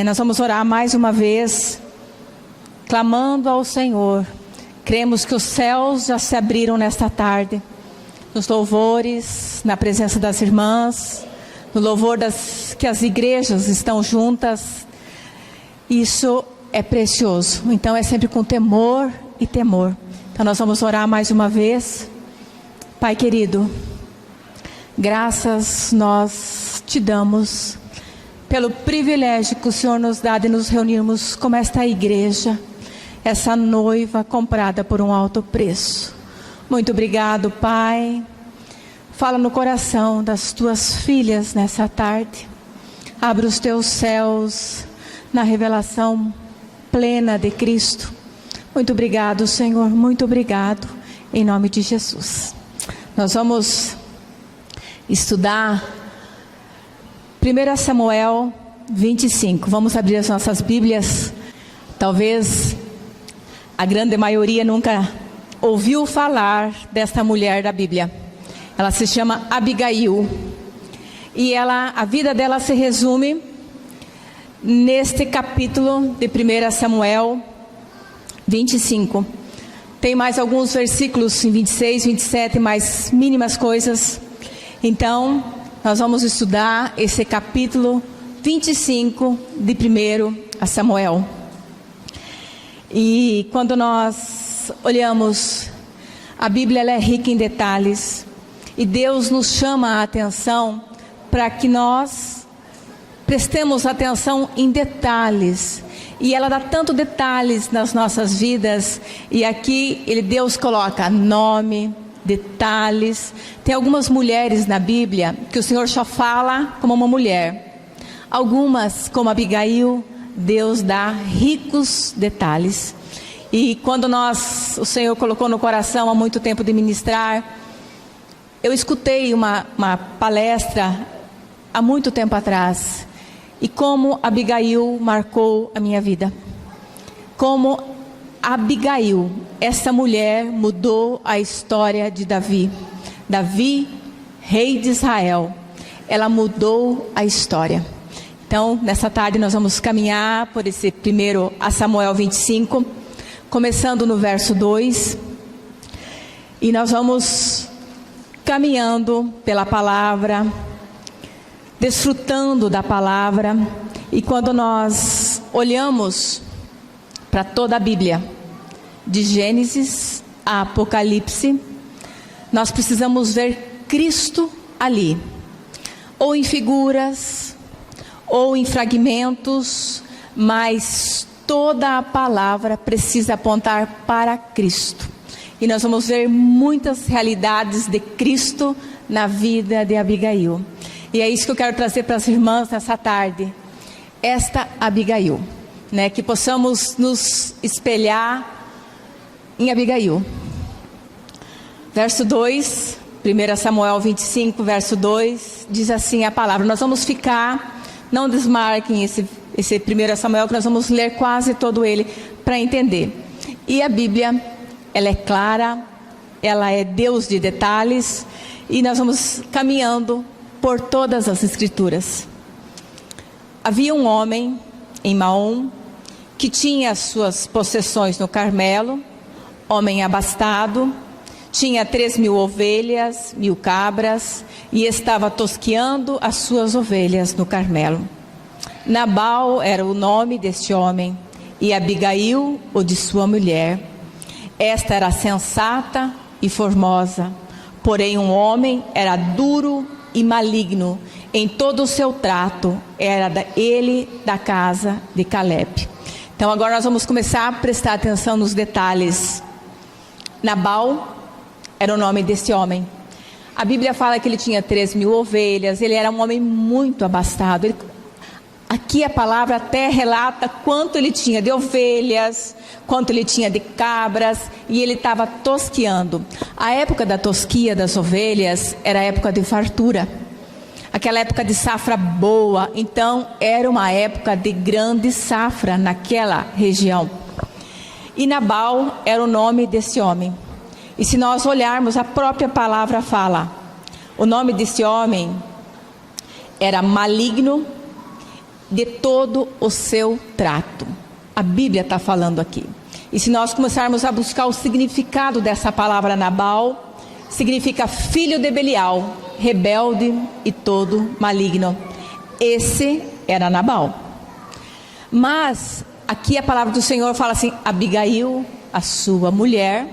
Nós vamos orar mais uma vez, clamando ao Senhor. Cremos que os céus já se abriram nesta tarde, nos louvores, na presença das irmãs, no louvor que as igrejas estão juntas. Isso é precioso, então é sempre com temor e temor. Então nós vamos orar mais uma vez. Pai querido, graças nós te damos pelo privilégio que o Senhor nos dá de nos reunirmos como esta igreja, essa noiva comprada por um alto preço. Muito obrigado, Pai. Fala no coração das tuas filhas nessa tarde. Abre os teus céus na revelação plena de Cristo. Muito obrigado, Senhor, muito obrigado, em nome de Jesus. Nós vamos estudar 1 Samuel 25. Vamos abrir as nossas Bíblias. Talvez a grande maioria nunca ouviu falar desta mulher da Bíblia. Ela se chama Abigail. E a vida dela se resume neste capítulo de 1 Samuel 25. Tem mais alguns versículos em 26, 27, mais mínimas coisas. Então, nós vamos estudar esse capítulo 25 de 1 Samuel. E quando nós olhamos, a Bíblia ela é rica em detalhes. E Deus nos chama a atenção para que nós prestemos atenção em detalhes. E ela dá tanto detalhes nas nossas vidas. E aqui Deus coloca nome, detalhes. Tem algumas mulheres na Bíblia que o Senhor só fala como uma mulher. Algumas, como Abigail, Deus dá ricos detalhes. E quando o Senhor colocou no coração há muito tempo de ministrar, eu escutei uma palestra há muito tempo atrás. E como Abigail marcou a minha vida. Como Abigail, essa mulher mudou a história de Davi. Davi, rei de Israel. Ela mudou a história. Então, nessa tarde nós vamos caminhar por esse 1 Samuel 25. Começando no verso 2. E nós vamos caminhando pela palavra, desfrutando da palavra. E quando nós olhamos para toda a Bíblia, de Gênesis a Apocalipse, nós precisamos ver Cristo ali, ou em figuras, ou em fragmentos, mas toda a palavra precisa apontar para Cristo. E nós vamos ver muitas realidades de Cristo na vida de Abigail. E é isso que eu quero trazer para as irmãs nessa tarde. Esta Abigail, que possamos nos espelhar em Abigail. Verso 2, 1 Samuel 25, verso 2, diz assim a palavra. Nós vamos ficar, não desmarquem esse 1 Samuel, que nós vamos ler quase todo ele para entender. E a Bíblia, ela é clara, ela é Deus de detalhes, e nós vamos caminhando por todas as escrituras. Havia um homem em Maom que tinha suas possessões no Carmelo, homem abastado, tinha 3.000 ovelhas, 1.000 cabras, e estava tosqueando as suas ovelhas no Carmelo. Nabal era o nome deste homem, e Abigail o de sua mulher. Esta era sensata e formosa, porém um homem era duro e maligno em todo o seu trato. Era ele da casa de Caleb. Então agora nós vamos começar a prestar atenção nos detalhes. Nabal era o nome desse homem. A Bíblia fala que ele tinha 3.000 ovelhas, ele era um homem muito abastado. Aqui a palavra até relata quanto ele tinha de ovelhas, quanto ele tinha de cabras, e ele estava tosqueando. A época da tosquia das ovelhas era a época de fartura, aquela época de safra boa. Então era uma época de grande safra naquela região. E Nabal era o nome desse homem. E se nós olharmos, a própria palavra fala, o nome desse homem era maligno de todo o seu trato. A Bíblia está falando aqui. E se nós começarmos a buscar o significado dessa palavra Nabal, significa filho de Belial, rebelde e todo maligno. Esse era Nabal. Mas aqui a palavra do Senhor fala assim: Abigail, a sua mulher.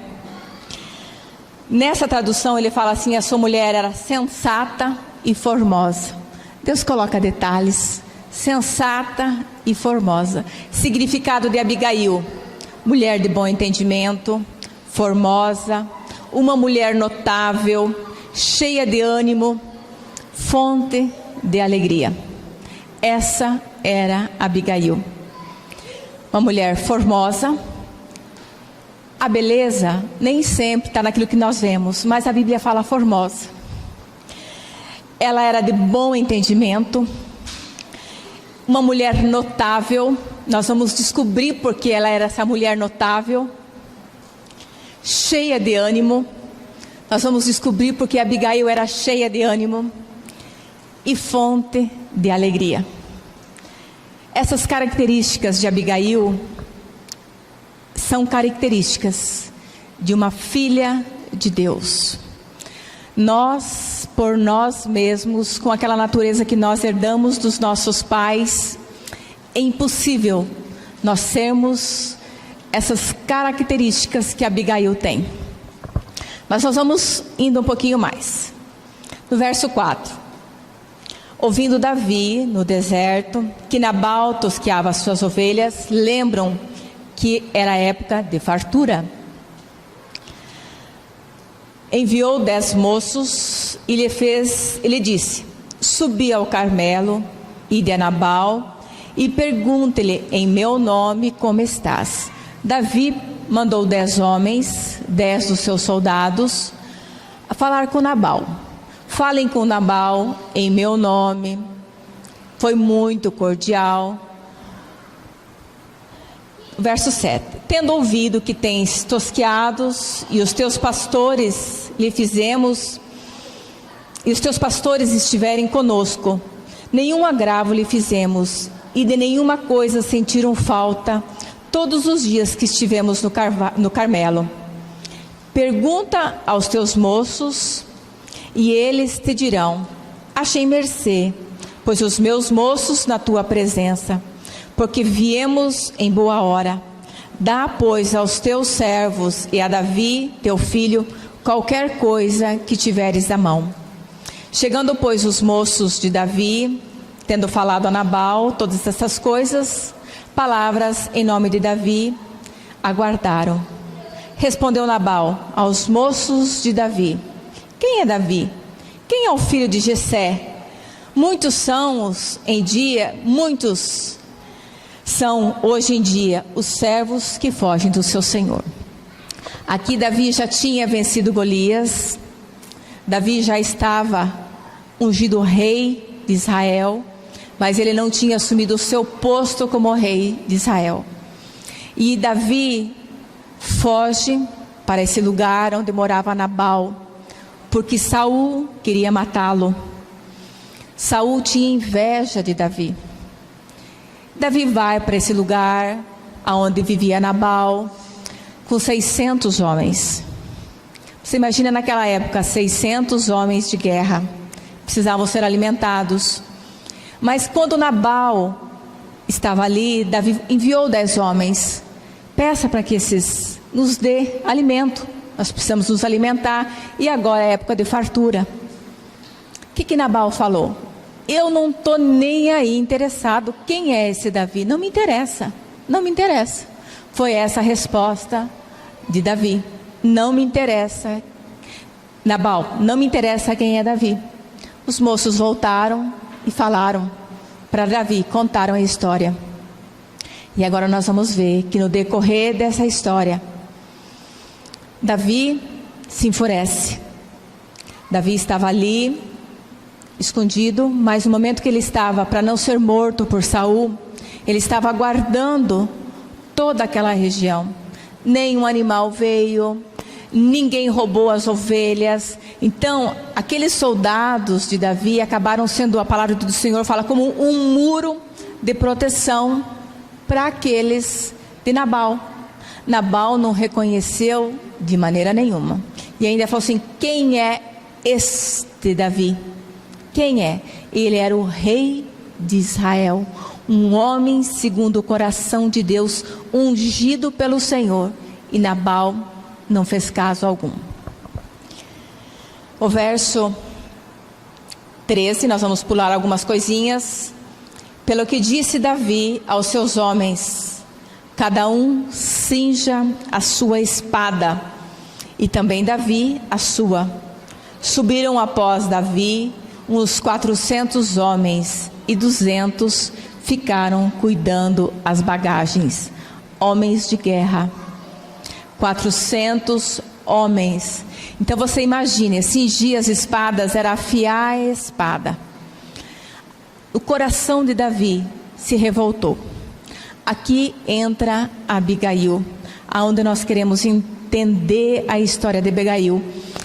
Nessa tradução ele fala assim: a sua mulher era sensata e formosa. Deus coloca detalhes: sensata e formosa. Significado de Abigail: mulher de bom entendimento, formosa, uma mulher notável, cheia de ânimo, fonte de alegria. Essa era Abigail. Uma mulher formosa. A beleza nem sempre está naquilo que nós vemos, mas a Bíblia fala formosa. Ela era de bom entendimento, uma mulher notável. Nós vamos descobrir porque ela era essa mulher notável, cheia de ânimo. Nós vamos descobrir porque Abigail era cheia de ânimo e fonte de alegria. Essas características de Abigail são características de uma filha de Deus. Nós, por nós mesmos, com aquela natureza que nós herdamos dos nossos pais, é impossível nós sermos essas características que Abigail tem. Mas nós vamos indo um pouquinho mais. No verso 4. Ouvindo Davi no deserto que Nabal tosqueava as suas ovelhas, lembram que era época de fartura. Enviou 10 moços e lhe disse: subi ao Carmelo, ide a Nabal e pergunte-lhe em meu nome como estás. Davi mandou 10 homens, 10 dos seus soldados, a falar com Nabal. Falem com Nabal em meu nome. Foi muito cordial. Verso 7. Tendo ouvido que tens tosqueados e os teus pastores lhe fizemos, e os teus pastores estiverem conosco, nenhum agravo lhe fizemos, e de nenhuma coisa sentiram falta todos os dias que estivemos no Carmelo. Pergunta aos teus moços, e eles te dirão: achei mercê, pois os meus moços na tua presença, porque viemos em boa hora. Dá, pois, aos teus servos e a Davi, teu filho, qualquer coisa que tiveres à mão. Chegando, pois, os moços de Davi, tendo falado a Nabal todas essas coisas, palavras em nome de Davi, aguardaram. Respondeu Nabal aos moços de Davi: quem é Davi? Quem é o filho de Jessé? Muitos são hoje em dia os servos que fogem do seu Senhor. Aqui Davi já tinha vencido Golias. Davi já estava ungido rei de Israel, mas ele não tinha assumido o seu posto como rei de Israel. E Davi foge para esse lugar onde morava Nabal, porque Saul queria matá-lo. Saul tinha inveja de Davi. Davi vai para esse lugar onde vivia Nabal com 600 homens. Você imagina naquela época 600 homens de guerra, precisavam ser alimentados. Mas quando Nabal estava ali, Davi enviou 10 homens: peça para que esses nos dê alimento, nós precisamos nos alimentar, e agora é época de fartura. O que Nabal falou? Eu não estou nem aí interessado. Quem é esse Davi? Não me interessa, não me interessa. Foi essa a resposta de Davi: não me interessa, Nabal, não me interessa quem é Davi. Os moços voltaram e falaram para Davi, contaram a história. E agora nós vamos ver que no decorrer dessa história, Davi se enfurece. Davi estava ali, escondido, mas no momento que ele estava para não ser morto por Saul, ele estava aguardando toda aquela região. Nenhum animal veio, ninguém roubou as ovelhas. Então, aqueles soldados de Davi acabaram sendo, a palavra do Senhor fala, como um muro de proteção para aqueles de Nabal. Nabal não reconheceu de maneira nenhuma. E ainda falou assim: quem é este Davi? Quem é? Ele era o rei de Israel, um homem segundo o coração de Deus, ungido pelo Senhor. E Nabal não fez caso algum. O verso 13, nós vamos pular algumas coisinhas. Pelo que disse Davi aos seus homens: cada um cinja a sua espada, e também Davi a sua. Subiram após Davi uns 400 homens, e 200 ficaram cuidando as bagagens, homens de guerra. 400 homens. Então você imagine, cingir as espadas era afiar a espada. O coração de Davi se revoltou. Aqui entra Abigail, aonde nós queremos entender a história de Abigail.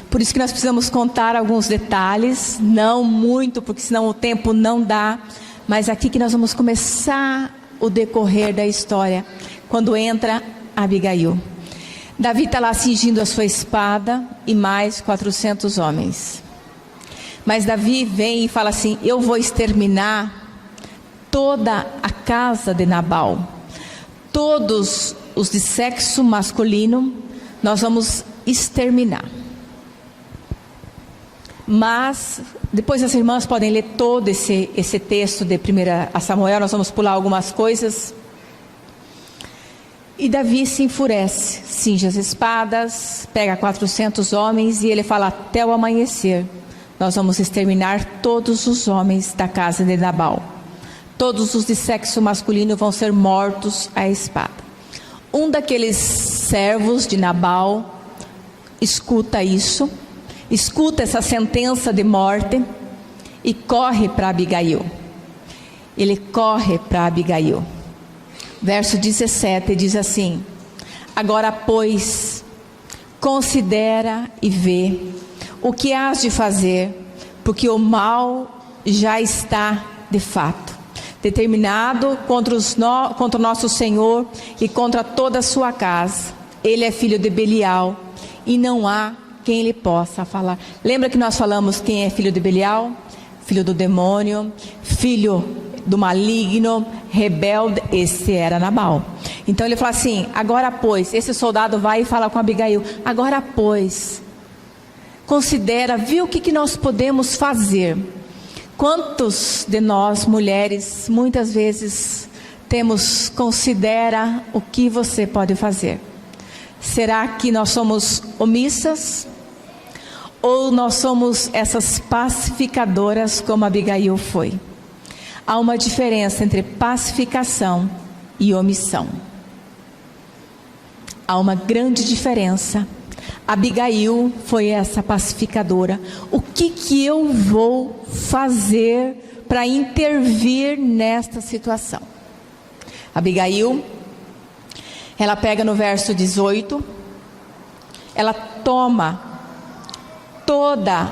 Por isso que nós precisamos contar alguns detalhes, não muito, porque senão o tempo não dá. Mas aqui que nós vamos começar o decorrer da história, quando entra Abigail. Davi está lá cingindo a sua espada e mais 400 homens. Mas Davi vem e fala assim: eu vou exterminar toda a casa de Nabal. Todos os de sexo masculino nós vamos exterminar. Mas depois as irmãs podem ler todo esse texto de 1 Samuel, nós vamos pular algumas coisas. E Davi se enfurece, cinge as espadas, pega 400 homens e ele fala: até o amanhecer nós vamos exterminar todos os homens da casa de Nabal. Todos os de sexo masculino vão ser mortos à espada. Um daqueles servos de Nabal escuta isso, escuta essa sentença de morte e corre para Abigail. Ele corre para Abigail. Verso 17 diz assim: agora, pois, considera e vê o que hás de fazer, porque o mal já está de fato determinado contra o nosso Senhor e contra toda a sua casa. Ele é filho de Belial e não há quem lhe possa falar. Lembra que nós falamos quem é filho de Belial? Filho do demônio, filho do maligno, rebelde. Esse era Nabal. Então ele fala assim: agora pois, esse soldado vai e fala com Abigail: agora pois, considera, viu o que nós podemos fazer. Quantos de nós mulheres muitas vezes considera o que você pode fazer? Será que nós somos omissas? Ou nós somos essas pacificadoras como Abigail foi? Há uma diferença entre pacificação e omissão. Há uma grande diferença. Abigail foi essa pacificadora. O que eu vou fazer para intervir nesta situação? Abigail, ela pega no verso 18, ela toma toda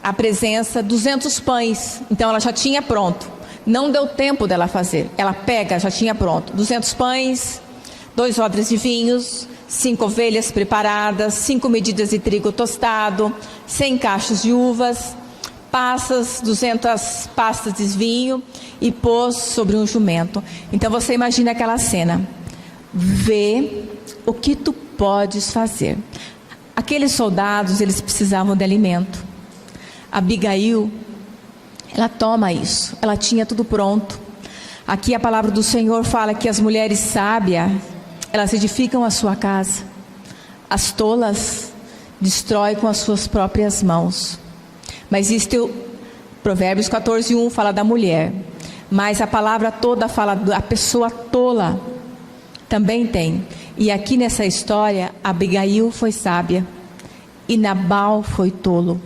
a presença, 200 pães, então ela já tinha pronto, não deu tempo dela fazer, ela pega, já tinha pronto, 200 pães, 2 odres de vinhos, 5 ovelhas preparadas, 5 medidas de trigo tostado, 100 cachos de uvas, passas, 200 pastas de vinho, e pôs sobre um jumento. Então você imagina aquela cena, vê o que tu podes fazer. Aqueles soldados, eles precisavam de alimento. Abigail, ela toma isso, ela tinha tudo pronto. Aqui a palavra do Senhor fala que as mulheres sábias, elas edificam a sua casa. As tolas destrói com as suas próprias mãos. Mas isto, Provérbios 14:1 fala da mulher, mas a palavra toda fala da pessoa tola. Também tem. E aqui nessa história, Abigail foi sábia e Nabal foi tolo.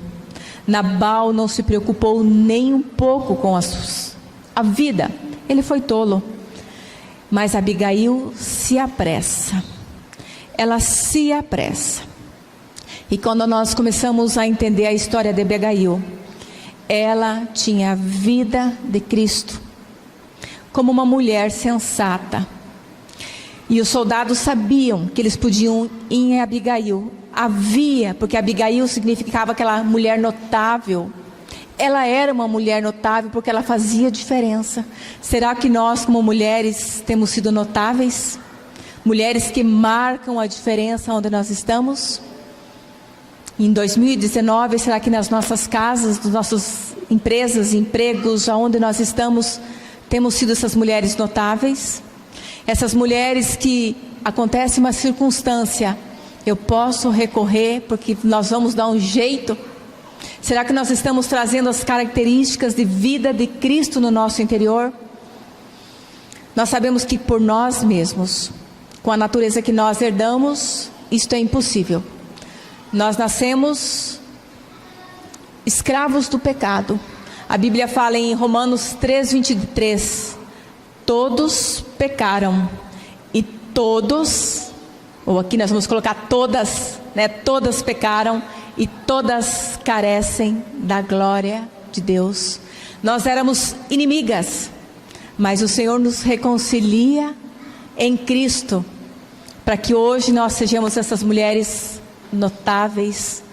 Nabal não se preocupou nem um pouco com a vida. Ele foi tolo. Mas Abigail se apressa. Ela se apressa. E quando nós começamos a entender a história de Abigail, ela tinha a vida de Cristo. como uma mulher sensata. E os soldados sabiam que eles podiam ir em Abigail. Porque Abigail significava aquela mulher notável. Ela era uma mulher notável porque ela fazia diferença. Será que nós, como mulheres, temos sido notáveis? Mulheres que marcam a diferença onde nós estamos? Em 2019, será que nas nossas casas, nas nossas empresas, empregos, aonde nós estamos, temos sido essas mulheres notáveis? Essas mulheres que acontece uma circunstância, eu posso recorrer porque nós vamos dar um jeito? Será que nós estamos trazendo as características de vida de Cristo no nosso interior? Nós sabemos que por nós mesmos, com a natureza que nós herdamos, isto é impossível. Nós nascemos escravos do pecado. A Bíblia fala em Romanos 3:23, todos pecaram e todos, ou aqui nós vamos colocar todas, todas pecaram e todas carecem da glória de Deus. Nós éramos inimigas, mas o Senhor nos reconcilia em Cristo, para que hoje nós sejamos essas mulheres notáveis,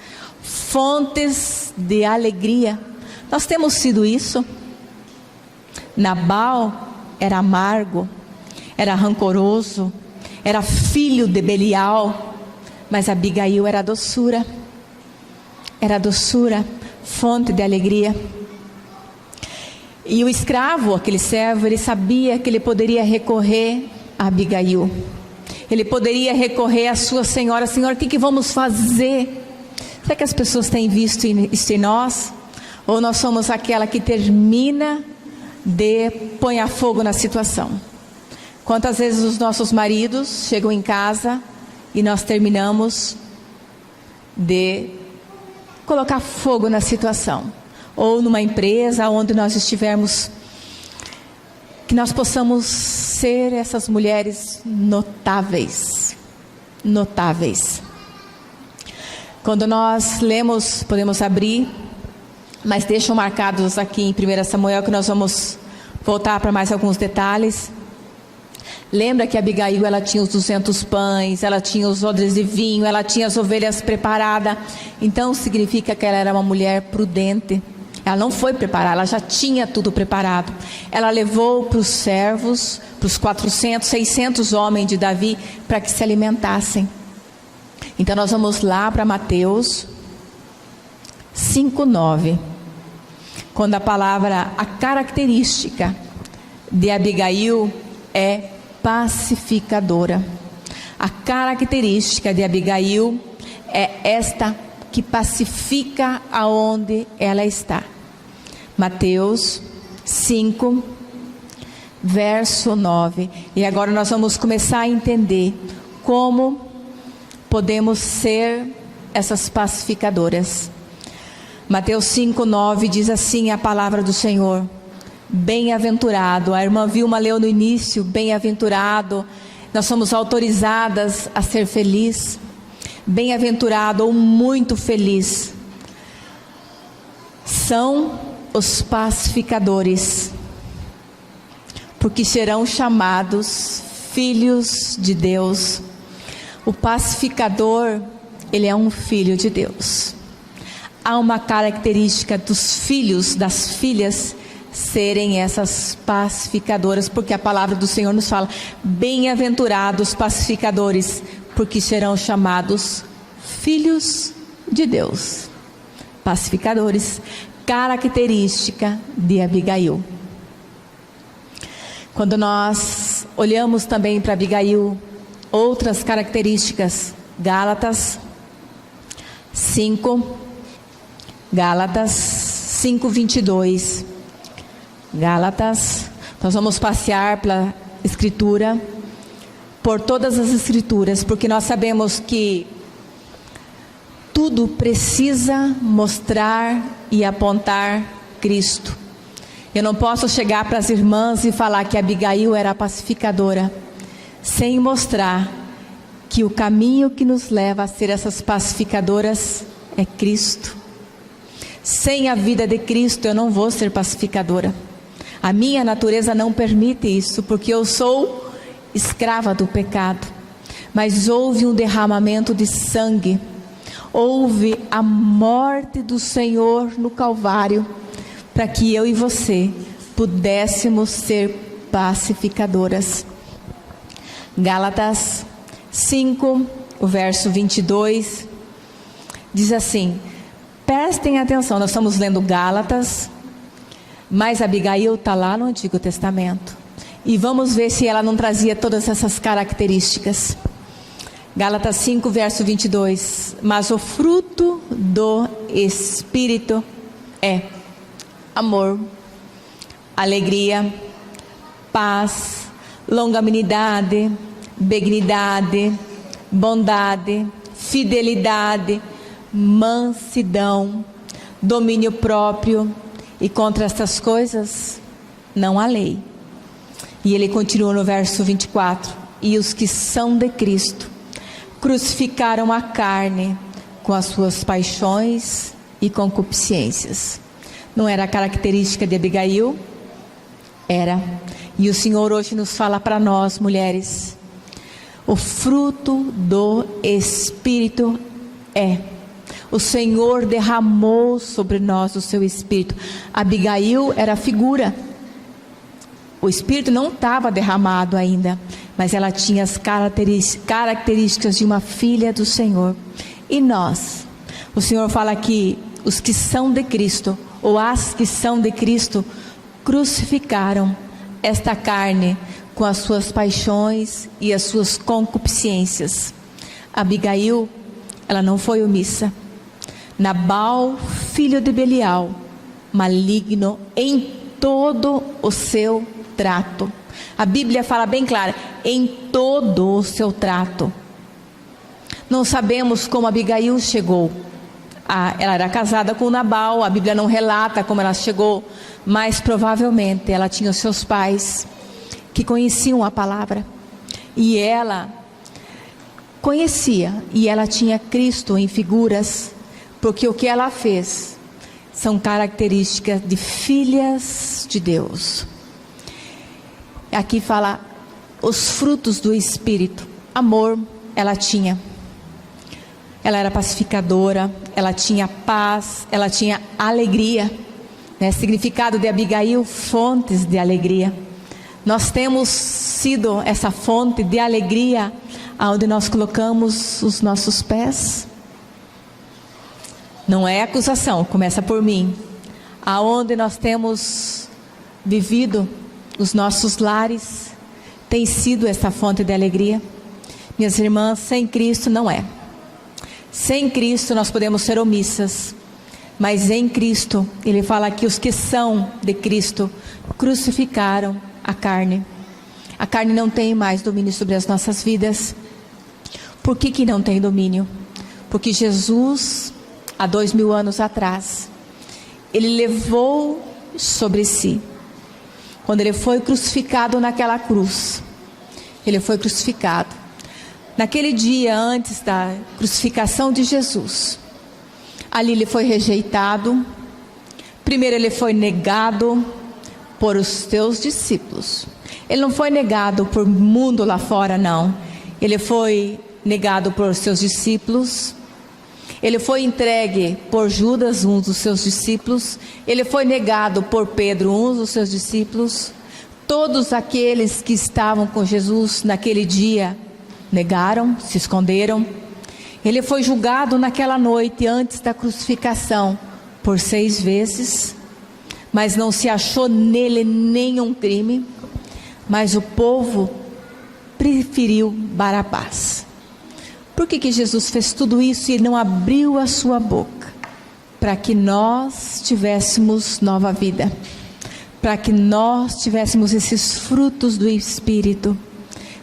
fontes de alegria. Nós temos sido isso. Nabal era amargo, era rancoroso, era filho de Belial, mas Abigail era doçura. Era doçura, fonte de alegria. E o escravo, aquele servo, ele sabia que ele poderia recorrer a Abigail. Ele poderia recorrer à sua senhora. Senhora, o que vamos fazer? Será que as pessoas têm visto isso em nós? Ou nós somos aquela que termina de pôr a fogo na situação? Quantas vezes os nossos maridos chegam em casa e nós terminamos de colocar fogo na situação, ou numa empresa onde nós estivermos, que nós possamos ser essas mulheres notáveis. Quando nós lemos, podemos abrir, mas deixam marcados aqui em 1 Samuel, que nós vamos voltar para mais alguns detalhes. Lembra que Abigail, ela tinha os 200 pães, ela tinha os odres de vinho, ela tinha as ovelhas preparadas. Então significa que ela era uma mulher prudente. Ela não foi preparar, ela já tinha tudo preparado. Ela levou para os servos, para os 400, 600 homens de Davi, para que se alimentassem. Então nós vamos lá para Mateus 5:9. Quando a característica de Abigail é pacificadora. A característica de Abigail é esta, que pacifica aonde ela está. Mateus 5, verso 9. E agora nós vamos começar a entender como podemos ser essas pacificadoras. Mateus 5:9 diz assim a palavra do Senhor: bem-aventurado, a irmã Vilma leu no início, bem-aventurado, nós somos autorizadas a ser feliz, bem-aventurado ou muito feliz, são os pacificadores, porque serão chamados filhos de Deus. O pacificador, ele é um filho de Deus. Há uma característica dos filhos, das filhas, serem essas pacificadoras, porque a palavra do Senhor nos fala: bem-aventurados pacificadores, porque serão chamados filhos de Deus. Pacificadores, característica de Abigail. Quando nós olhamos também para Abigail, outras características, Gálatas 5:22. Gálatas, nós vamos passear pela Escritura, por todas as Escrituras, porque nós sabemos que tudo precisa mostrar e apontar Cristo. Eu não posso chegar para as irmãs e falar que Abigail era pacificadora, sem mostrar que o caminho que nos leva a ser essas pacificadoras é Cristo. Sem a vida de Cristo eu não vou ser pacificadora. A minha natureza não permite isso, porque eu sou escrava do pecado. Mas houve um derramamento de sangue, houve a morte do Senhor no Calvário, para que eu e você pudéssemos ser pacificadoras. Gálatas 5, o verso 22, diz assim, prestem atenção, nós estamos lendo Gálatas, mas Abigail está lá no Antigo Testamento, e vamos ver se ela não trazia todas essas características. Gálatas 5, verso 22, mas o fruto do Espírito é amor, alegria, paz, longanimidade, benignidade, bondade, fidelidade, mansidão, domínio próprio, e contra estas coisas não há lei. E ele continua no verso 24, e os que são de Cristo crucificaram a carne com as suas paixões e concupiscências. Não era a característica de Abigail? Era. E o Senhor hoje nos fala para nós, mulheres, o fruto do Espírito é. O Senhor derramou sobre nós o seu Espírito. Abigail era figura. O Espírito não estava derramado ainda, mas ela tinha as características de uma filha do Senhor. E nós? O Senhor fala que os que são de Cristo, ou as que são de Cristo, crucificaram esta carne com as suas paixões e as suas concupiscências. Abigail, ela não foi omissa. Nabal, filho de Belial, maligno em todo o seu trato. A Bíblia fala bem clara, em todo o seu trato. Não sabemos como Abigail chegou. Ela era casada com Nabal, a Bíblia não relata como ela chegou, mas provavelmente ela tinha os seus pais que conheciam a palavra. E ela conhecia, e ela tinha Cristo em figuras, porque o que ela fez são características de filhas de Deus. Aqui fala os frutos do Espírito. Amor, ela tinha. Ela era pacificadora, ela tinha paz, ela tinha alegria. Significado de Abigail, fontes de alegria. Nós temos sido essa fonte de alegria aonde nós colocamos os nossos pés. Não é acusação, começa por mim. Aonde nós temos vivido, os nossos lares, tem sido essa fonte de alegria. Minhas irmãs, sem Cristo não é. Sem Cristo nós podemos ser omissas, mas em Cristo, Ele fala que os que são de Cristo crucificaram a carne. A carne não tem mais domínio sobre as nossas vidas. Por que não tem domínio? Porque Jesus, há 2000 anos atrás, Ele levou sobre si. Quando Ele foi crucificado naquela cruz, Ele foi crucificado. Naquele dia antes da crucificação de Jesus, ali Ele foi rejeitado. Primeiro Ele foi negado por os seus discípulos. Ele não foi negado por mundo lá fora, não. Ele foi negado por seus discípulos. Ele foi entregue por Judas, um dos seus discípulos. Ele foi negado por Pedro, um dos seus discípulos. Todos aqueles que estavam com Jesus naquele dia negaram, se esconderam. Ele foi julgado naquela noite antes da crucificação por 6 vezes, mas não se achou nele nenhum crime. Mas o povo preferiu Barabás. Por que Jesus fez tudo isso e não abriu a sua boca? Para que nós tivéssemos nova vida, para que nós tivéssemos esses frutos do Espírito,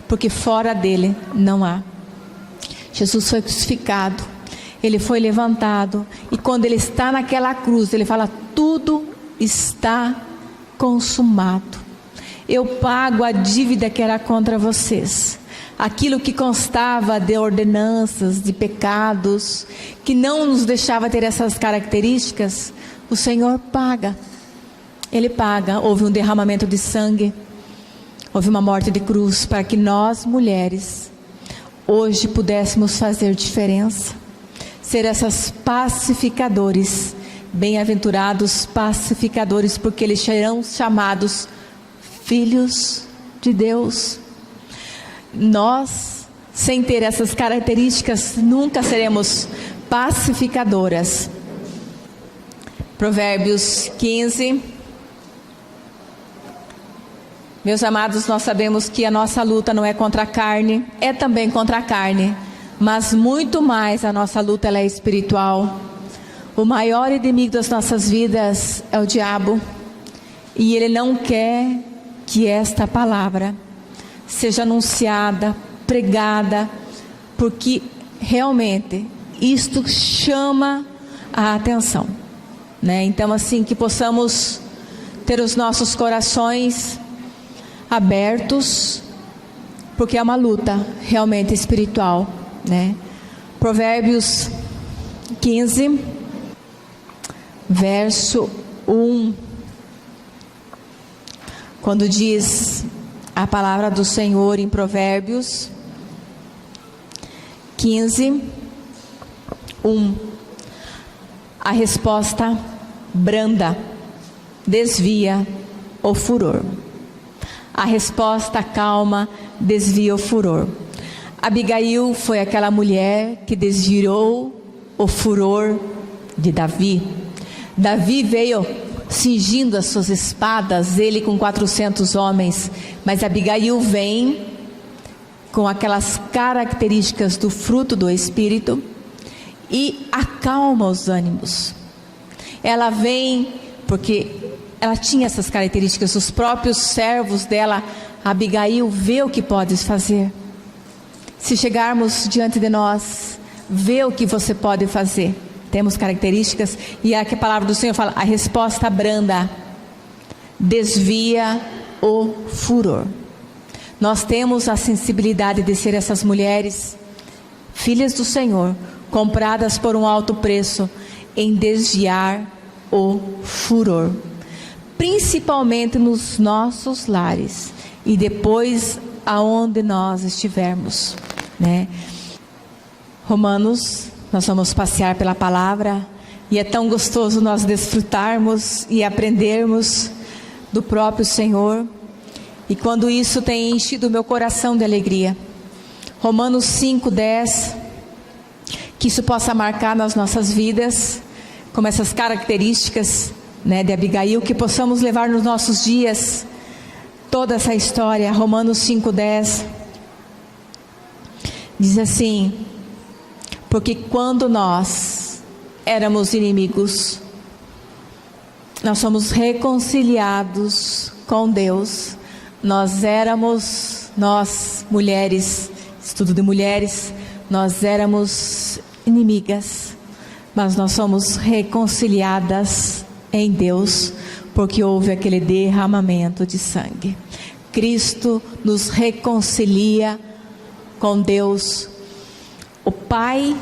porque fora dele não há. Jesus foi crucificado, Ele foi levantado, e quando Ele está naquela cruz, Ele fala, tudo está consumado. Eu pago a dívida que era contra vocês. Aquilo que constava de ordenanças, de pecados, que não nos deixava ter essas características, o Senhor paga. Ele paga. Houve um derramamento de sangue, houve uma morte de cruz, para que nós, mulheres, hoje pudéssemos fazer diferença, ser essas pacificadores. Bem-aventurados pacificadores, porque eles serão chamados filhos de Deus. Nós, sem ter essas características, nunca seremos pacificadoras. Provérbios 15. Meus amados, nós sabemos que a nossa luta não é contra a carne, é também contra a carne, mas muito mais a nossa luta ela é espiritual. O maior inimigo das nossas vidas é o diabo, e ele não quer que esta palavra seja anunciada, pregada, porque realmente isto chama a atenção, né? Então, assim, que possamos ter os nossos corações abertos, porque é uma luta realmente espiritual, né? Provérbios 15, verso 1, quando diz a palavra do Senhor em Provérbios 15, 1, a resposta branda desvia o furor. A resposta calma desvia o furor. Abigail foi aquela mulher que desviou o furor de Davi. Davi veio cingindo as suas espadas, ele com 400 homens, mas Abigail vem com aquelas características do fruto do Espírito e acalma os ânimos. Ela vem porque ela tinha essas características, os próprios servos dela. Abigail vê o que podes fazer. Se chegarmos diante de nós, vê o que você pode fazer. Temos características, e aqui a palavra do Senhor fala, a resposta branda desvia o furor. Nós temos a sensibilidade de ser essas mulheres, filhas do Senhor, compradas por um alto preço, em desviar o furor, principalmente nos nossos lares, e depois aonde nós estivermos, né? Romanos, nós vamos passear pela palavra, e é tão gostoso nós desfrutarmos e aprendermos do próprio Senhor, e quando isso tem enchido o meu coração de alegria. Romanos 5:10, que isso possa marcar nas nossas vidas, como essas características, né, de Abigail, que possamos levar nos nossos dias toda essa história. Romanos 5:10 diz assim: porque quando nós éramos inimigos, nós somos reconciliados com Deus. Nós mulheres, estudo de mulheres, nós éramos inimigas, mas nós somos reconciliadas em Deus, porque houve aquele derramamento de sangue. Cristo nos reconcilia com Deus. O Pai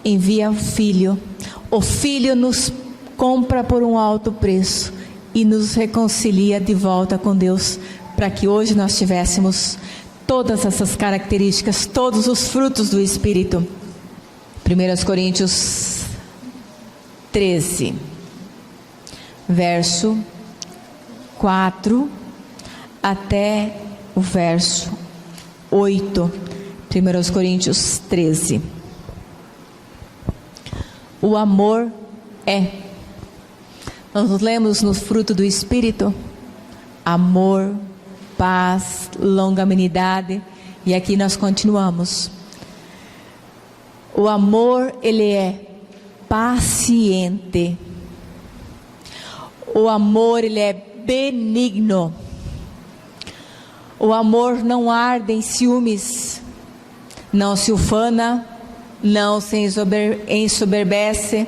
envia o Filho nos compra por um alto preço e nos reconcilia de volta com Deus, para que hoje nós tivéssemos todas essas características, todos os frutos do Espírito. 1 Coríntios 13, verso 4 até o verso 8. 1 Coríntios 13. O amor nós lemos no fruto do Espírito: amor, paz, longanimidade, e aqui nós continuamos. O amor, ele é paciente. O amor, ele é benigno. O amor não arde em ciúmes, não se ufana, não se ensoberbece,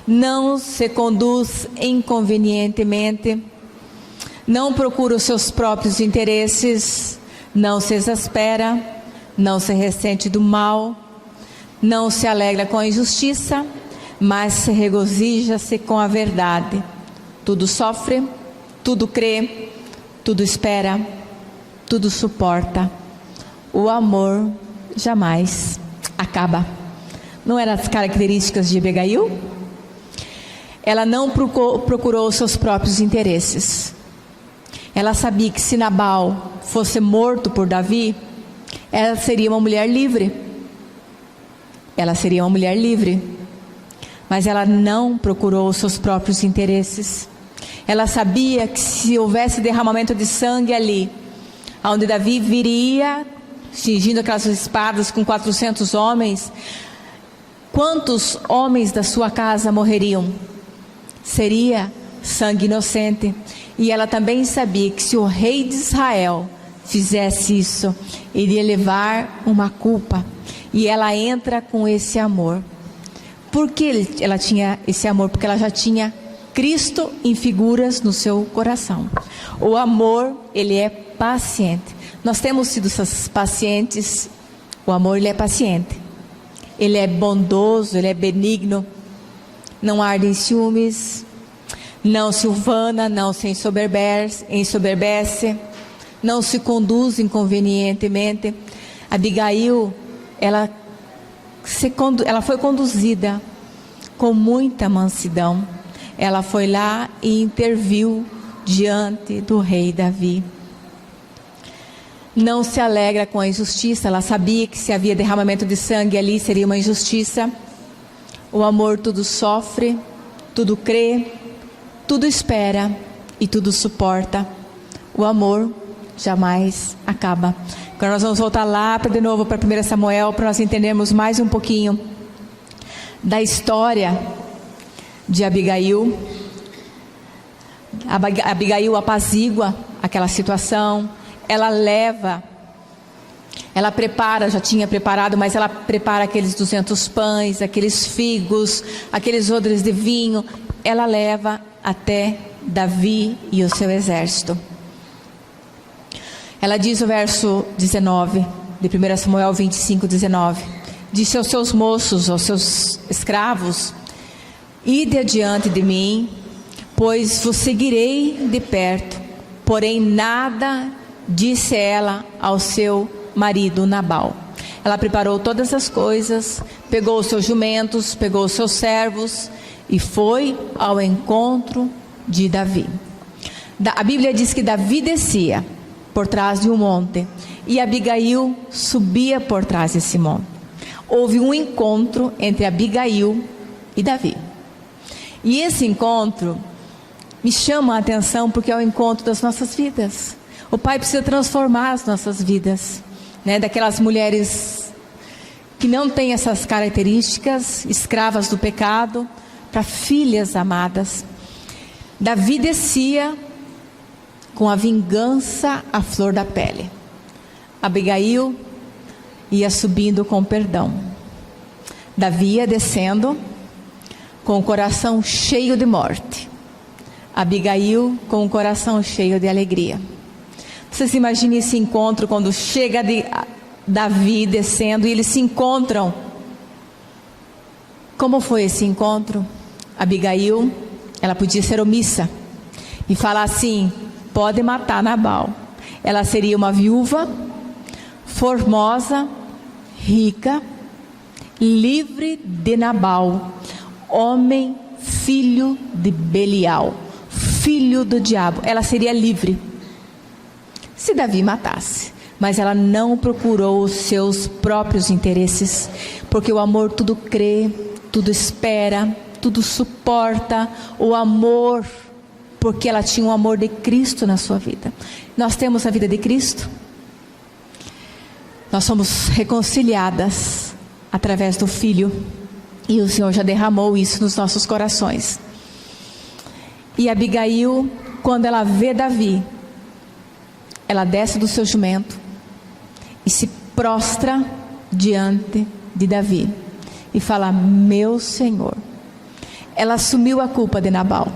não se conduz inconvenientemente, não procura os seus próprios interesses, não se exaspera, não se ressente do mal, não se alegra com a injustiça, mas se regozija-se com a verdade. Tudo sofre, tudo crê, tudo espera, tudo suporta. O amor jamais acaba. Não eram as características de Abigail? Ela não procurou os seus próprios interesses. Ela sabia que se Nabal fosse morto por Davi, ela seria uma mulher livre. Ela seria uma mulher livre. Mas ela não procurou os seus próprios interesses. Ela sabia que se houvesse derramamento de sangue ali, onde Davi viria, cingindo aquelas espadas com 400 homens, quantos homens da sua casa morreriam? Seria sangue inocente. E ela também sabia que se o rei de Israel fizesse isso, iria levar uma culpa. E ela entra com esse amor. Por que ela tinha esse amor? Porque ela já tinha Cristo em figuras no seu coração. O amor, ele é paciente. Nós temos sido pacientes. O amor, ele é paciente. Ele é bondoso, ele é benigno. Não arde em ciúmes. Não se ufana, não se ensoberbece. Não se conduz inconvenientemente. Abigail, ela foi conduzida com muita mansidão. Ela foi lá e interviu diante do rei Davi. Não se alegra com a injustiça. Ela sabia que se havia derramamento de sangue ali seria uma injustiça. O amor tudo sofre, tudo crê, tudo espera e tudo suporta. O amor jamais acaba. Agora nós vamos voltar lá de novo para 1 Samuel, para nós entendermos mais um pouquinho da história de Abigail. Abigail apazigua aquela situação. Ela prepara, já tinha preparado, mas ela prepara aqueles 200 pães, aqueles figos, aqueles odres de vinho. Ela leva até Davi e o seu exército. Ela diz o verso 19 de 1 Samuel 25, 19. Disse aos seus moços, aos seus escravos: ide adiante de mim, pois vos seguirei de perto. Porém nada disse ela ao seu marido Nabal. Ela preparou todas as coisas, pegou os seus jumentos, pegou os seus servos e foi ao encontro de Davi. A Bíblia diz que Davi descia por trás de um monte e Abigail subia por trás desse monte. Houve um encontro entre Abigail e Davi. E esse encontro me chama a atenção porque é o encontro das nossas vidas. O Pai precisa transformar as nossas vidas, né? Daquelas mulheres que não têm essas características, escravas do pecado, para filhas amadas. Davi descia com a vingança à flor da pele. Abigail ia subindo com perdão. Davi ia descendo com o coração cheio de morte. Abigail com o coração cheio de alegria. Você se imagina esse encontro quando chega Davi descendo e eles se encontram. Como foi esse encontro? Abigail, ela podia ser omissa e falar assim: pode matar Nabal. Ela seria uma viúva, formosa, rica, livre de Nabal, homem, filho de Belial, filho do diabo. Ela seria livre se Davi matasse. Mas ela não procurou os seus próprios interesses, porque o amor tudo crê, tudo espera, tudo suporta. O amor, porque ela tinha o amor de Cristo na sua vida. Nós temos a vida de Cristo. Nós somos reconciliadas através do Filho, e o Senhor já derramou isso nos nossos corações. E Abigail, quando ela vê Davi, ela desce do seu jumento e se prostra diante de Davi e fala: meu Senhor. Ela assumiu a culpa de Nabal.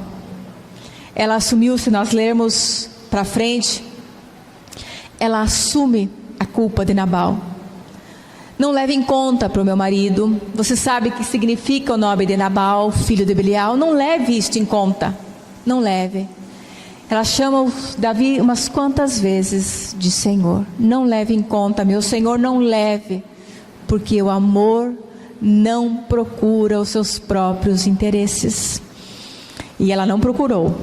Ela assumiu, se nós lermos para frente, ela assume a culpa de Nabal. Não leve em conta para o meu marido. Você sabe o que significa o nome de Nabal, filho de Belial. Não leve isto em conta. Não leve. Ela chama Davi umas quantas vezes de Senhor. Não leve em conta, meu Senhor, não leve, porque o amor não procura os seus próprios interesses. E ela não procurou.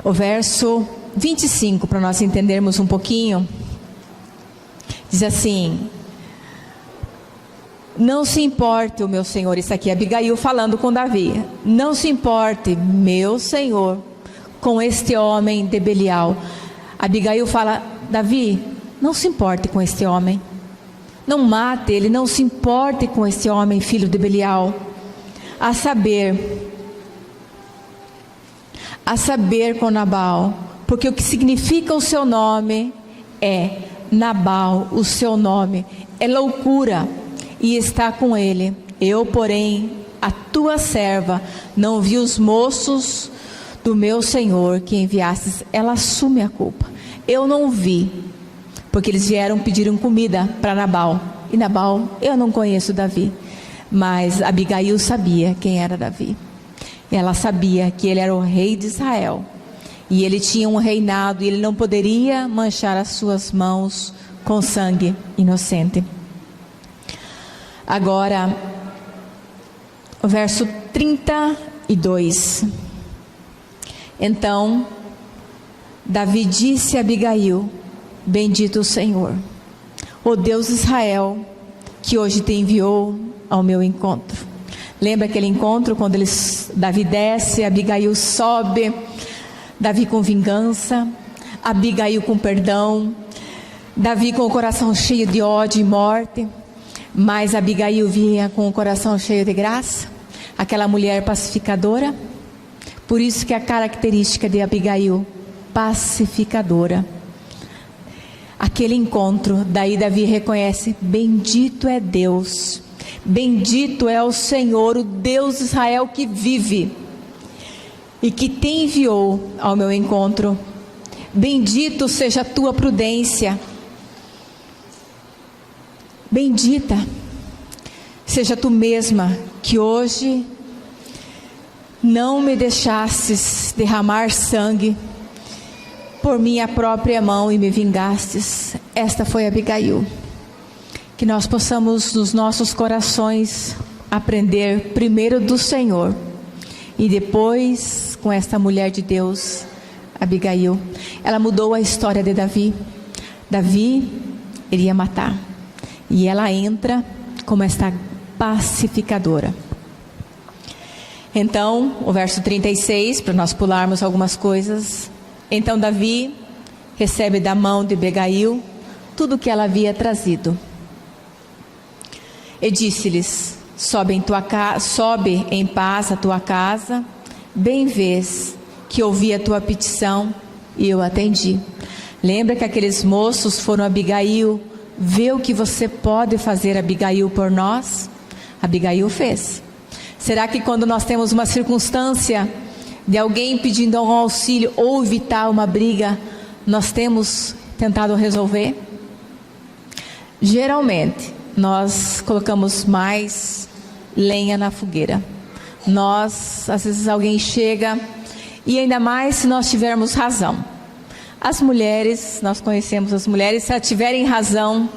O verso 25, para nós entendermos um pouquinho, diz assim: não se importe, o meu Senhor, isso aqui é Abigail falando com Davi, não se importe, meu Senhor, com este homem de Belial. Abigail fala: Davi, não se importe com este homem, não mate ele, não se importe com este homem, filho de Belial. A saber com Nabal, porque o que significa o seu nome é Nabal, o seu nome é loucura, e está com ele. Eu, porém, a tua serva, não vi os moços do meu Senhor que enviastes. Ela assume a culpa. Eu não vi, porque eles vieram pedir comida para Nabal, e Nabal: eu não conheço Davi. Mas Abigail sabia quem era Davi. Ela sabia que ele era o rei de Israel, e ele tinha um reinado, e ele não poderia manchar as suas mãos com sangue inocente. Agora, o verso 32. Então Davi disse a Abigail: bendito o Senhor, o Deus de Israel, que hoje te enviou ao meu encontro. Lembra aquele encontro quando Davi desce, Abigail sobe, Davi com vingança, Abigail com perdão, Davi com o coração cheio de ódio e morte, mas Abigail vinha com o coração cheio de graça, aquela mulher pacificadora. Por isso que a característica de Abigail, pacificadora. Aquele encontro, daí Davi reconhece: bendito é Deus, bendito é o Senhor, o Deus de Israel que vive e que te enviou ao meu encontro. Bendito seja a tua prudência, bendita seja tu mesma, que hoje não me deixastes derramar sangue por minha própria mão e me vingastes. Esta foi Abigail. Que nós possamos nos nossos corações aprender primeiro do Senhor, e depois com esta mulher de Deus, Abigail. Ela mudou a história de Davi. Davi iria matar, e ela entra como esta pacificadora. Então, o verso 36, para nós pularmos algumas coisas. Então Davi recebe da mão de Abigail tudo o que ela havia trazido. E disse-lhes: sobe em paz a tua casa, bem vês que ouvi a tua petição e eu atendi. Lembra que aqueles moços foram a Abigail: vê o que você pode fazer, Abigail, por nós? Abigail fez. Será que quando nós temos uma circunstância de alguém pedindo um auxílio ou evitar uma briga, nós temos tentado resolver? Geralmente nós colocamos mais lenha na fogueira. Às vezes alguém chega, e ainda mais se nós tivermos razão. As mulheres, nós conhecemos as mulheres, se elas tiverem razão,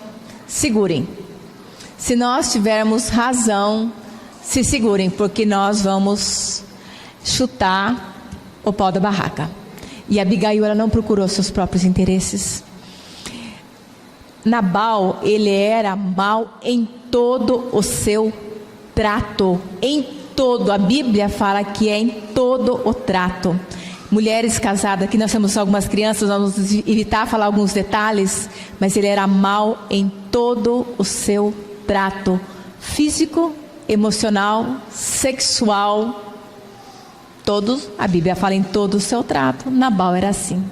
segurem. Se nós tivermos razão, se segurem, porque nós vamos chutar o pau da barraca. E Abigail, ela não procurou seus próprios interesses. Nabal, ele era mau em todo o seu trato, em todo. A Bíblia fala que é em todo o trato. Mulheres casadas, aqui nós temos algumas crianças, nós vamos evitar falar alguns detalhes, mas ele era mau em todo o seu trato, físico, emocional, sexual, todos. A Bíblia fala em todo o seu trato. Nabal era assim,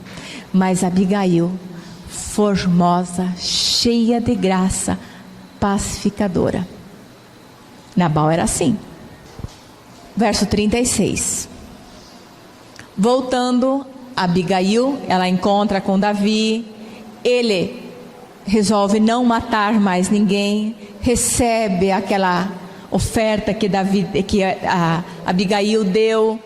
mas Abigail, formosa, cheia de graça, pacificadora. Nabal era assim. Verso 36. Voltando, Abigail, ela encontra com Davi. Ele resolve não matar mais ninguém, recebe aquela oferta que a Abigail deu,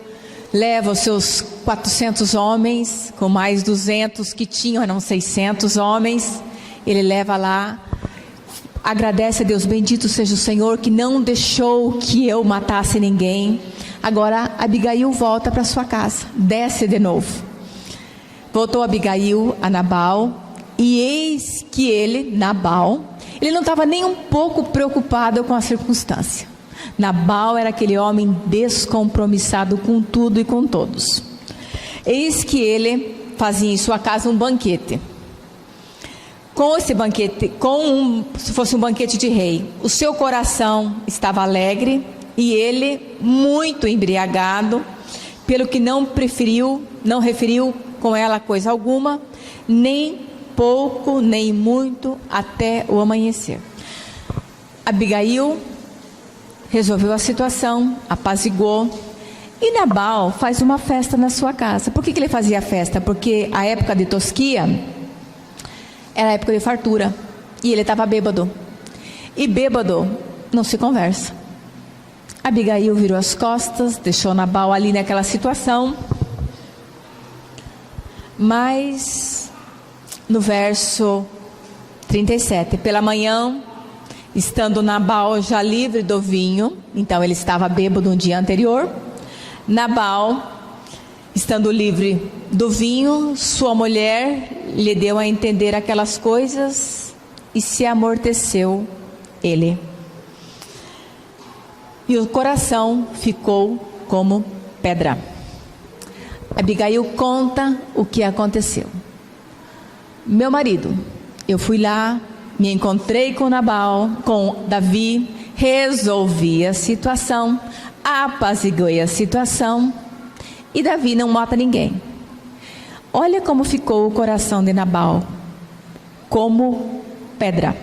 leva os seus 400 homens, com mais 200 que tinham, eram 600 homens, ele leva lá, agradece a Deus, bendito seja o Senhor que não deixou que eu matasse ninguém. Agora Abigail volta para sua casa, desce de novo. Voltou Abigail a Nabal, e eis que ele, Nabal, ele não estava nem um pouco preocupado com a circunstância. Nabal era aquele homem descompromissado com tudo e com todos. Eis que ele fazia em sua casa um banquete. Com esse banquete, se fosse um banquete de rei, o seu coração estava alegre e ele muito embriagado, pelo que não referiu com ela coisa alguma, nem pouco, nem muito, até o amanhecer. Abigail resolveu a situação, apaziguou, e Nabal faz uma festa na sua casa. Por que ele fazia festa? Porque a época de tosquia era a época de fartura, e ele estava bêbado, e bêbado não se conversa. Abigail virou as costas, deixou Nabal ali naquela situação, mas no verso 37, pela manhã, estando Nabal já livre do vinho, então ele estava bêbado no dia anterior, Nabal, estando livre do vinho, sua mulher lhe deu a entender aquelas coisas e se amorteceu ele. E o coração ficou como pedra. Abigail conta o que aconteceu. Meu marido, eu fui lá, me encontrei com Nabal, com Davi, resolvi a situação, apaziguei a situação, e Davi não mata ninguém. Olha como ficou o coração de Nabal, como pedra.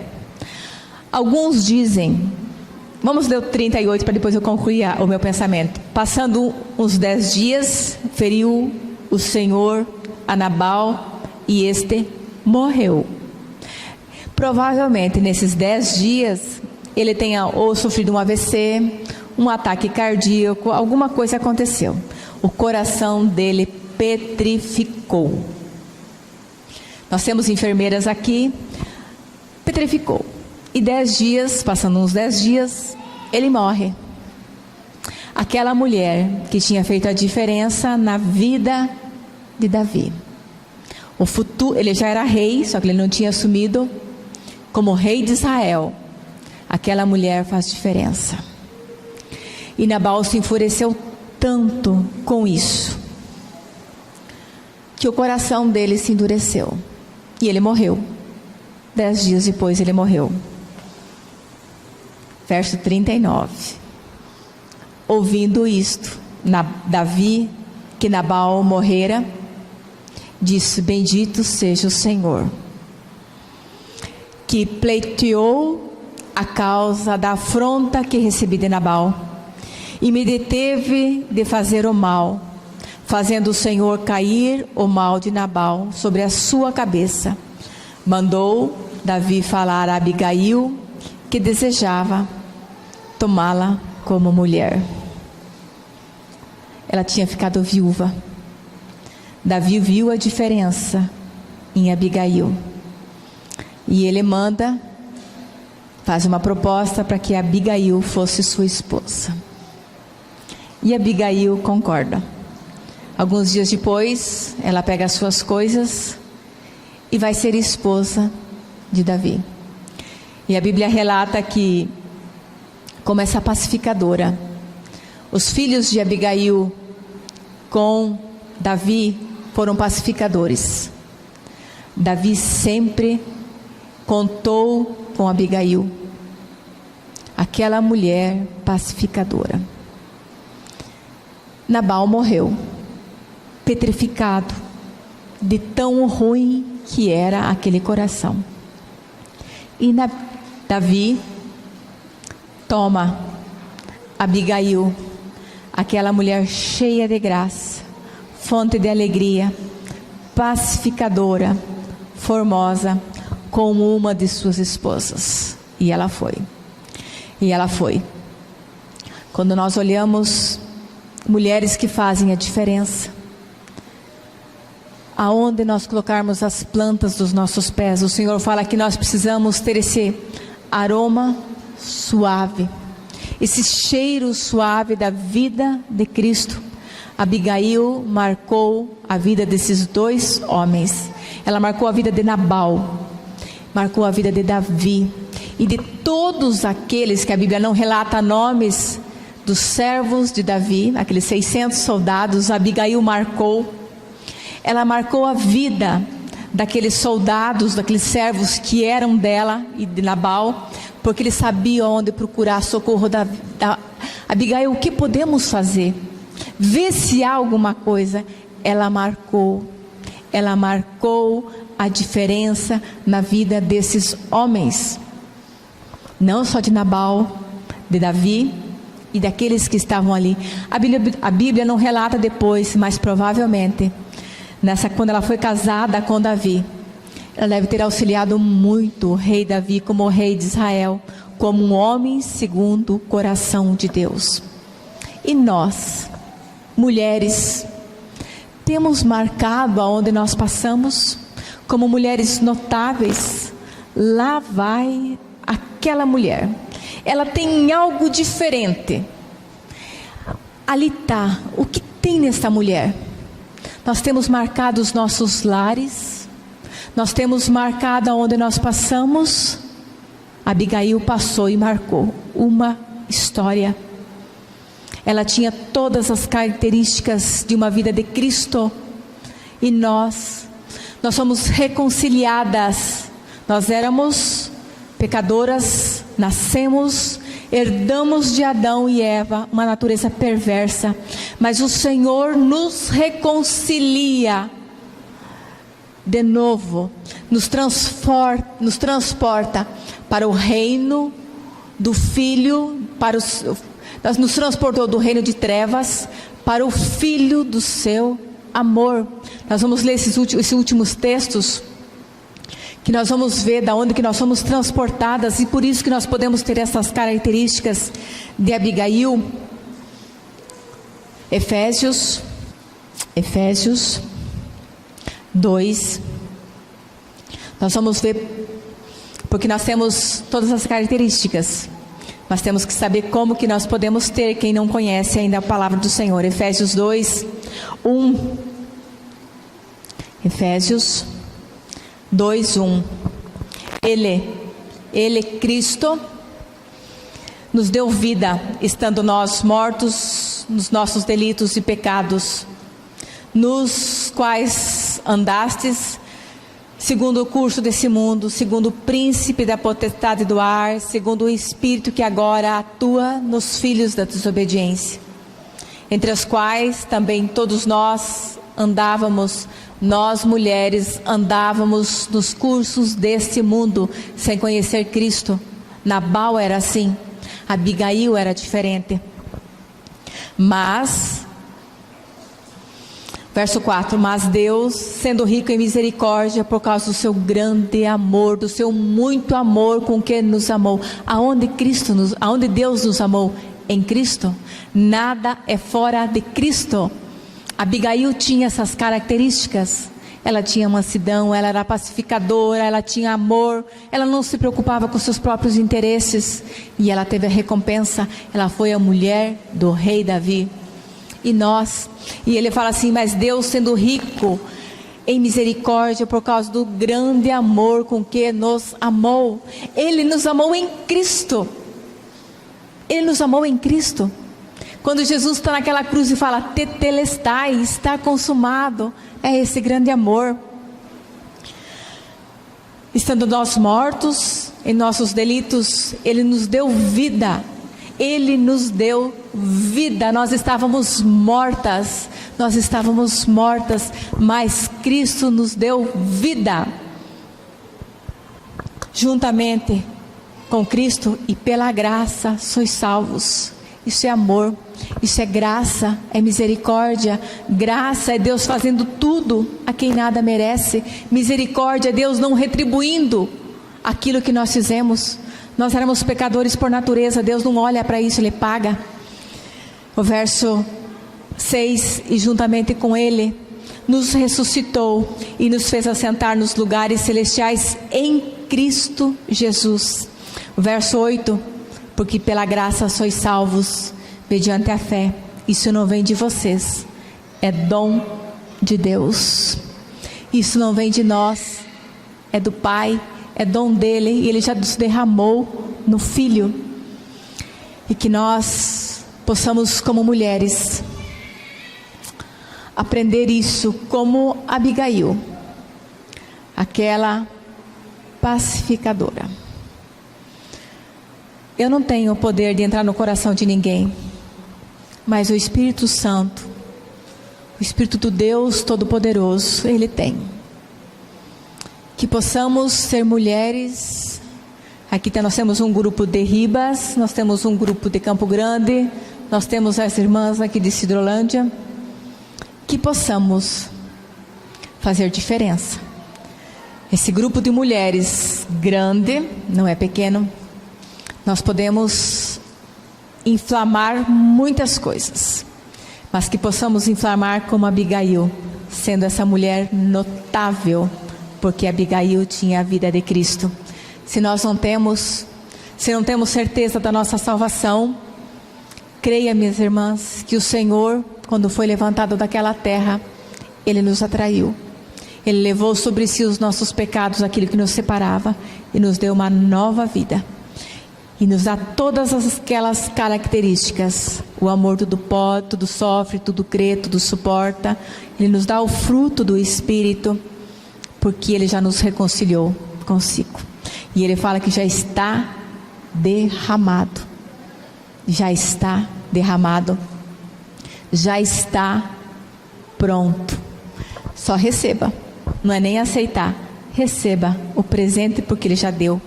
Alguns dizem, vamos ler o 38 para depois eu concluir o meu pensamento. Passando uns 10 dias, feriu o Senhor a Nabal e este morreu. Provavelmente nesses 10 dias ele tenha ou sofrido um AVC, um ataque cardíaco, alguma coisa aconteceu. O coração dele petrificou. Nós temos enfermeiras aqui, petrificou. E 10 dias, passando uns 10 dias, ele morre. Aquela mulher que tinha feito a diferença na vida de Davi. O futuro, ele já era rei, só que ele não tinha assumido como rei de Israel. Aquela mulher faz diferença. E Nabal se enfureceu tanto com isso, que o coração dele se endureceu. E ele morreu. 10 dias depois ele morreu. Verso 39. Ouvindo isto, Davi, que Nabal morrera, disse: bendito seja o Senhor, que pleiteou a causa da afronta que recebi de Nabal, e me deteve de fazer o mal, fazendo o Senhor cair o mal de Nabal sobre a sua cabeça. Mandou Davi falar a Abigail, que desejava tomá-la como mulher. Ela tinha ficado viúva. Davi viu a diferença em Abigail. E ele faz uma proposta para que Abigail fosse sua esposa. E Abigail concorda. Alguns dias depois, ela pega as suas coisas e vai ser esposa de Davi. E a Bíblia relata que, como essa pacificadora, os filhos de Abigail com Davi foram pacificadores. Davi sempre contou com Abigail, aquela mulher pacificadora. Nabal morreu, petrificado, de tão ruim que era aquele coração. E Davi toma Abigail, aquela mulher cheia de graça, fonte de alegria, pacificadora, formosa, como uma de suas esposas. E ela foi. Quando nós olhamos mulheres que fazem a diferença. Aonde nós colocarmos as plantas dos nossos pés, o Senhor fala que nós precisamos ter esse aroma suave, esse cheiro suave da vida de Cristo. Abigail marcou a vida desses dois homens. Ela marcou a vida de Nabal, marcou a vida de Davi e de todos aqueles que a Bíblia não relata nomes dos servos de Davi, aqueles 600 soldados. Abigail marcou. Ela marcou a vida daqueles soldados, daqueles servos que eram dela e de Nabal, porque eles sabiam onde procurar socorro da Abigail. O que podemos fazer? Vê se há alguma coisa. Ela marcou a diferença na vida desses homens, não só de Nabal, de Davi e daqueles que estavam ali. A Bíblia não relata depois, mas provavelmente quando ela foi casada com Davi, ela deve ter auxiliado muito o rei Davi como rei de Israel, como um homem segundo o coração de Deus. E nós, mulheres, temos marcado aonde nós passamos como mulheres notáveis. Lá vai aquela mulher, ela tem algo diferente. Ali está, o que tem nesta mulher? Nós temos marcado os nossos lares, nós temos marcado aonde nós passamos. Abigail passou e marcou uma história. Ela tinha todas as características de uma vida de Cristo. E nós somos reconciliadas. Nós éramos pecadoras, nascemos, herdamos de Adão e Eva uma natureza perversa, mas o Senhor nos reconcilia de novo, nos transporta para o reino do Filho, nos transportou do reino de trevas para o Filho do seu amor. Nós vamos ler esses últimos textos, que nós vamos ver da onde que nós somos transportadas, e por isso que nós podemos ter essas características de Abigail. Efésios 2. Nós vamos ver, porque nós temos todas as características, mas temos que saber como que nós podemos ter, quem não conhece ainda a palavra do Senhor. Efésios 2, 1. Efésios 2:1. Ele, Cristo, nos deu vida, estando nós mortos nos nossos delitos e pecados, nos quais andastes, segundo o curso desse mundo, segundo o príncipe da potestade do ar, segundo o espírito que agora atua nos filhos da desobediência, entre os quais também todos nós andávamos. Nós, mulheres, andávamos nos cursos deste mundo, sem conhecer Cristo. Nabal era assim, Abigail era diferente. Mas, verso 4, mas Deus, sendo rico em misericórdia, por causa do seu grande amor, do seu muito amor com que nos amou. Aonde Deus nos amou? Em Cristo. Nada é fora de Cristo. Abigail tinha essas características. Ela tinha mansidão, ela era pacificadora, ela tinha amor, ela não se preocupava com seus próprios interesses, e ela teve a recompensa. Ela foi a mulher do rei Davi. E ele fala assim, mas Deus, sendo rico em misericórdia, por causa do grande amor com que nos amou. Ele nos amou em Cristo. Ele nos amou em Cristo. Quando Jesus está naquela cruz e fala, tetelestai, está consumado, é esse grande amor. Estando nós mortos em nossos delitos, Ele nos deu vida. Ele nos deu vida. Nós estávamos mortas, mas Cristo nos deu vida. Juntamente com Cristo e pela graça sois salvos. Isso é amor, isso é graça, é misericórdia. Graça é Deus fazendo tudo a quem nada merece. Misericórdia é Deus não retribuindo aquilo que nós fizemos. Nós éramos pecadores por natureza, Deus não olha para isso, Ele paga. O verso 6, e juntamente com Ele nos ressuscitou e nos fez assentar nos lugares celestiais em Cristo Jesus. Verso 8, porque pela graça sois salvos, mediante a fé. Isso não vem de vocês, é dom de Deus. Isso não vem de nós, é do Pai, é dom dele, e Ele já nos derramou no Filho. E que nós possamos, como mulheres, aprender isso como Abigail, aquela pacificadora. Eu não tenho o poder de entrar no coração de ninguém, mas o Espírito Santo, o Espírito do Deus Todo-Poderoso, Ele tem. Que possamos ser mulheres. Aqui nós temos um grupo de Ribas, nós temos um grupo de Campo Grande, nós temos as irmãs aqui de Cidrolândia. Que possamos fazer diferença. Esse grupo de mulheres grande, não é pequeno, nós podemos inflamar muitas coisas, mas que possamos inflamar como Abigail, sendo essa mulher notável, porque Abigail tinha a vida de Cristo. Se nós não temos certeza da nossa salvação, creia, minhas irmãs, que o Senhor, quando foi levantado daquela terra, Ele nos atraiu. Ele levou sobre si os nossos pecados, aquilo que nos separava, e nos deu uma nova vida. E nos dá todas aquelas características. O amor tudo pode, tudo sofre, tudo crê, tudo suporta. Ele nos dá o fruto do Espírito, porque Ele já nos reconciliou consigo. E Ele fala que já está derramado. Já está derramado. Já está pronto. Só receba. Não é nem aceitar. Receba o presente, porque Ele já deu.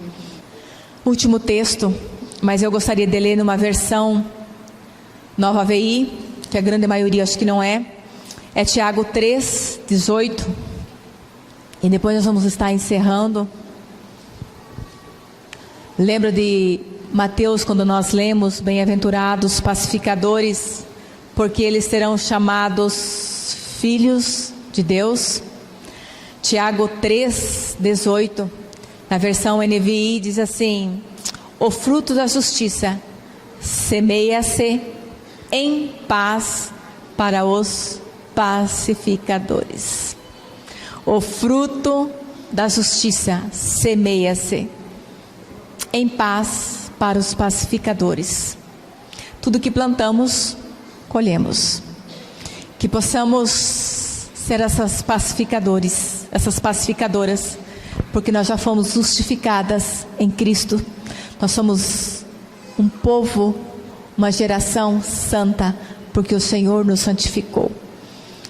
Último texto, mas eu gostaria de ler numa versão Nova AVI, que a grande maioria acho que não é. É Tiago 3, 18. E depois nós vamos estar encerrando. Lembra de Mateus, quando nós lemos: bem-aventurados pacificadores, porque eles serão chamados filhos de Deus. Tiago 3, 18, na versão NVI diz assim: o fruto da justiça semeia-se em paz para os pacificadores. O fruto da justiça semeia-se em paz para os pacificadores. Tudo que plantamos, colhemos. Que possamos ser essas pacificadores, essas pacificadoras, porque nós já fomos justificadas em Cristo. Nós somos um povo, uma geração santa, porque o Senhor nos santificou.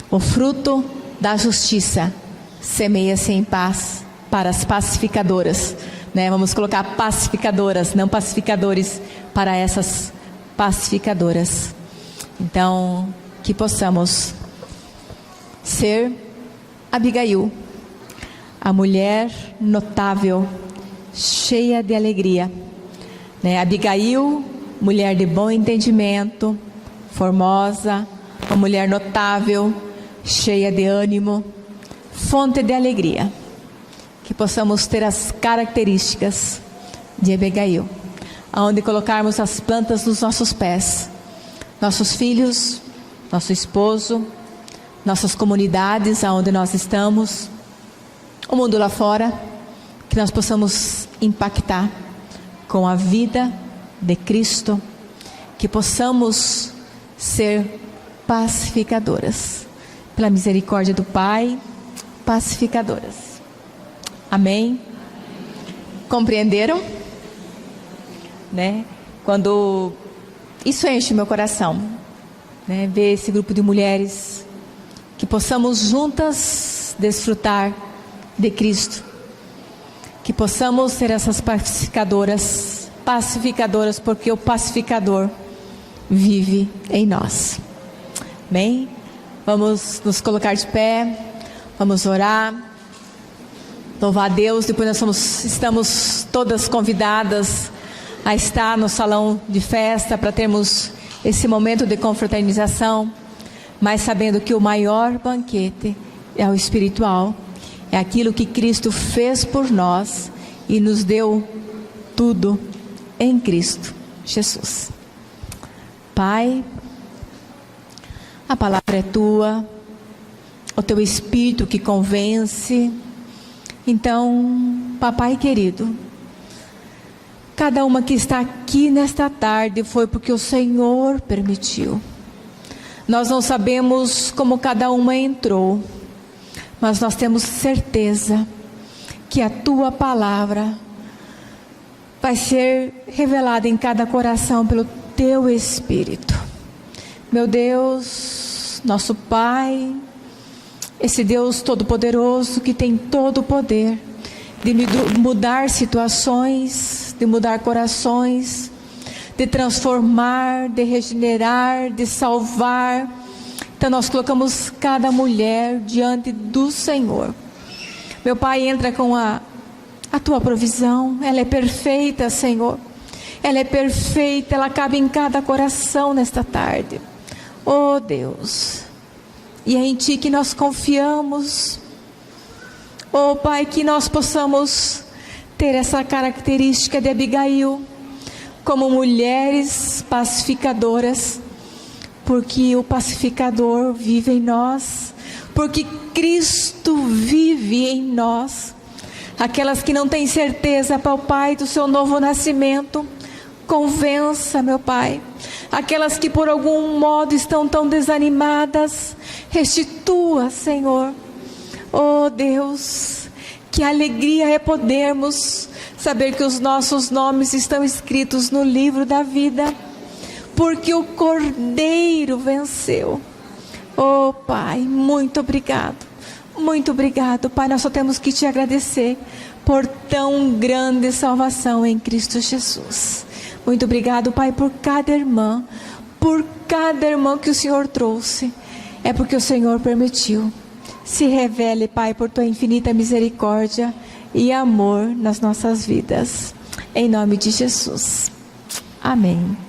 O fruto da justiça semeia-se em paz para as pacificadoras, né? Vamos colocar pacificadoras, não pacificadores, para essas pacificadoras. Então, que possamos ser Abigail, a mulher notável, cheia de alegria, né? Abigail, mulher de bom entendimento, formosa, uma mulher notável, cheia de ânimo, fonte de alegria. Que possamos ter as características de Abigail, aonde colocarmos as plantas dos nossos pés, nossos filhos, nosso esposo, nossas comunidades aonde nós estamos, o mundo lá fora, que nós possamos impactar com a vida de Cristo, que possamos ser pacificadoras, pela misericórdia do Pai, pacificadoras. Amém? Compreenderam? Né? Quando isso enche meu coração, né? Ver esse grupo de mulheres, que possamos juntas desfrutar de Cristo, que possamos ser essas pacificadoras, porque o pacificador vive em nós. Amém? Vamos nos colocar de pé, vamos orar, louvar a Deus. Depois nós estamos todas convidadas a estar no salão de festa para termos esse momento de confraternização. mas sabendo que o maior banquete é o espiritual, é aquilo que Cristo fez por nós e nos deu tudo em Cristo Jesus. Pai, a palavra é tua, o teu Espírito que convence. Então, papai querido, cada uma que está aqui nesta tarde foi porque o Senhor permitiu. Nós não sabemos como cada uma entrou, mas nós temos certeza que a tua palavra vai ser revelada em cada coração pelo teu Espírito. Meu Deus, nosso Pai, esse Deus Todo-Poderoso que tem todo o poder de mudar situações, de mudar corações, de transformar, de regenerar, de salvar. Então nós colocamos cada mulher diante do Senhor. Meu Pai, entra com a tua provisão. Ela é perfeita, Senhor. Ela é perfeita, ela cabe em cada coração nesta tarde. Oh Deus, e é em Ti que nós confiamos. Oh Pai, que nós possamos ter essa característica de Abigail, como mulheres pacificadoras, porque o pacificador vive em nós, porque Cristo vive em nós. Aquelas que não têm certeza, Pai, do seu novo nascimento, convença, meu Pai. Aquelas que por algum modo estão tão desanimadas, restitua, Senhor. Oh Deus, que alegria é podermos saber que os nossos nomes estão escritos no livro da vida, porque o Cordeiro venceu. Oh Pai, muito obrigado, Pai. Nós só temos que te agradecer por tão grande salvação em Cristo Jesus. Muito obrigado, Pai, por cada irmã que o Senhor trouxe. É porque o Senhor permitiu. Se revele, Pai, por tua infinita misericórdia e amor nas nossas vidas. Em nome de Jesus. Amém.